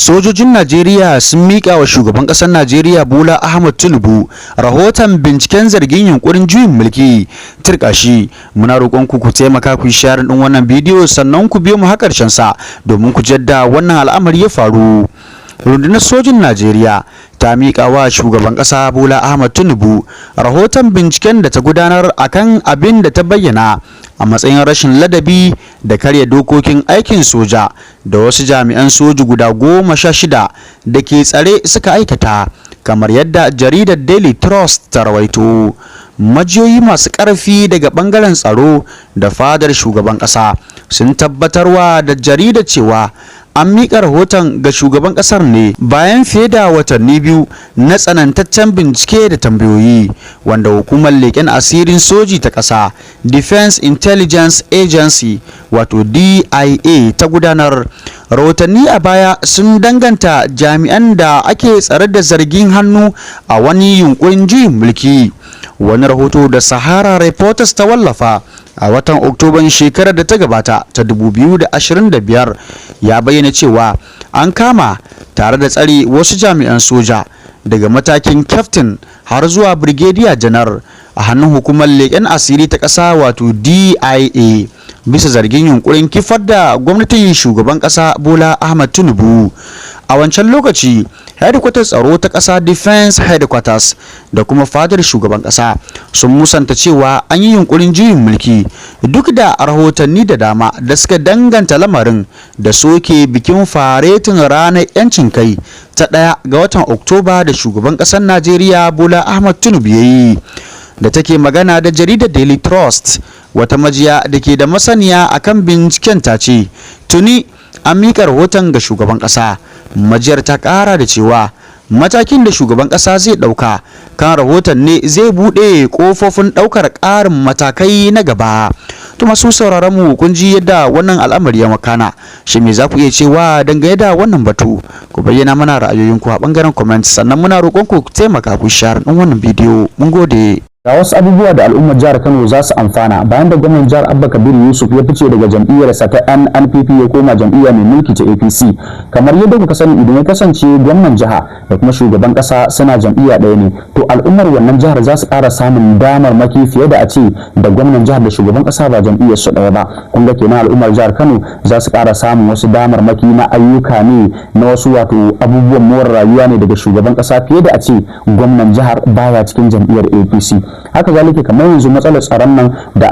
Sojojin Najeriya sun miƙa wa shugaban ƙasar Najeriya Bola Ahmed Tinubu rahoton binciken zargin yunkurin juyin mulki. Turkashi, muna roƙon ku taimaka ku share din wannan bidiyo sannan ku biyo mu har ƙarshen sa domin ku jadda wannan al'amari ya faru. Rundunar sojin Najeriya ta miƙa wa shugaban ƙasa Bola Ahmed Tinubu rahoton binciken da ta gudanar akan abin da ta bayyana a matsayin rashin ladabi da karya dokokin aikin soja da wasu jami'an soji guda 16 da ke tsare suka aikata, kamar yadda jaridar Daily Trust ta rawaito. Majiyoyi masu ƙarfi daga ɓangaren tsaro da fadar shugaban ƙasa sun tabbatarwa da jaridar cewa an miƙa rahoton ga shugaban ƙasar ne bayan fiye da watanni biyu na tsanantaccen bincike da tambayoyi wanda hukumar leƙen asirin soji ta ƙasa Defense Intelligence Agency wato DIA ta gudanar. Rahotanni a baya sun danganta jami'an da ake tsare da zargin hannu a wani yunkurin juyin mulki. Wani rahoto da Sahara Reporters ta wallafa a watan Oktoban shekarar da ta gabata ta 2025 ya bayyana cewa an kama tare da tsare wasu jami'an soja daga matakin captain har zuwa brigadier janar a hannun hukumar leƙen asiri ta ƙasa wato DIA bisa zargin yunkurin kifar da gwamnatin shugaban ƙasa Bola Ahmed Tinubu. A wancan lokaci headquarters tsaro ta ƙasa Defense Headquarters da kuma fadar shugaban ƙasa sun musanta cewa an yi yunkurin juyin mulki, duk da rahotanni da dama da suka danganta lamarin da soke bikin faretin ranar 'yancin kai ta 1 ga watan Oktoba da shugaban ƙasar Najeriya Bola Ahmed Tinubu ya yi. Da take magana da jaridar Daily Trust, wata majiya da ke da masaniya akan binciken ta ce tuni an miƙa rahoton ga shugaban ƙasa. Majiyar ta ƙara da cewa matakin da shugaban ƙasa zai ɗauka kan rahoton ne zai buɗe ƙofofin ɗaukar ƙarin matakai na gaba. To masu sauraron mu kun ji yadda wannan al'amari ya makana, shi me za ku iya cewa dangane da wannan batu? Ku bayyana mana ra'ayoyinku a ɓangaren comment, sannan muna roƙon ku taimaka ku share ɗin wannan bidiyo. Mun gode. Ga wasu abubuwa da al'ummar jihar Kano za su amfana bayan da gwamnan jihar Abba Kabir Yusuf ya fice daga jam'iyyarsa ta NNPP ya koma jam'iyya mai mulki ta APC. Kamar yadda kuka sani, idan ya kasance gwamnan jiha da kuma shugaban kasa suna jam'iyya ɗaya ne, to al'ummar wannan jihar za su ƙara samun damarmaki fiye da a ce da gwamnan jihar da shugaban kasa ba jam'iyyar su ɗaya ba. Kun ga kenan al'ummar jihar Kano za su ƙara samun wasu damarmaki na ayyuka ne, na wasu wato abubuwan more rayuwa ne daga shugaban kasa fiye da a ce gwamnan jihar baya cikin jam'iyyar APC. Haka zalika kamar yanzu matsalar tsaron nan da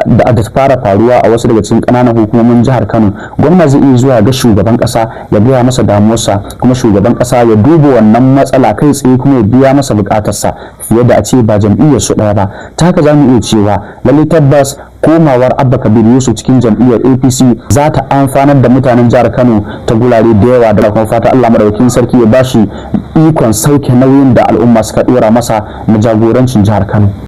fara faruwa a wasu daga cikin ƙananan hukumomin jihar Kano, gwamna zai iya zuwa ga shugaban ƙasa ya biya masa damuwarsa, kuma shugaban ƙasa ya duba wannan matsala kai tsaye kuma ya biya masa buƙatarsa fiye da a ce ba jam'iyyar su ɗaya ba. Ta haka za mu iya cewa lalle tabbas komawar Abba Kabir Yusuf cikin jam'iyyar APC za ta amfanar da mutanen jihar Kano ta gurare da yawa, da kuma fata Allah madaukakin sarki ya bashi ikon sauke nauyin da al'umma suka dora masa na jagorancin jihar Kano.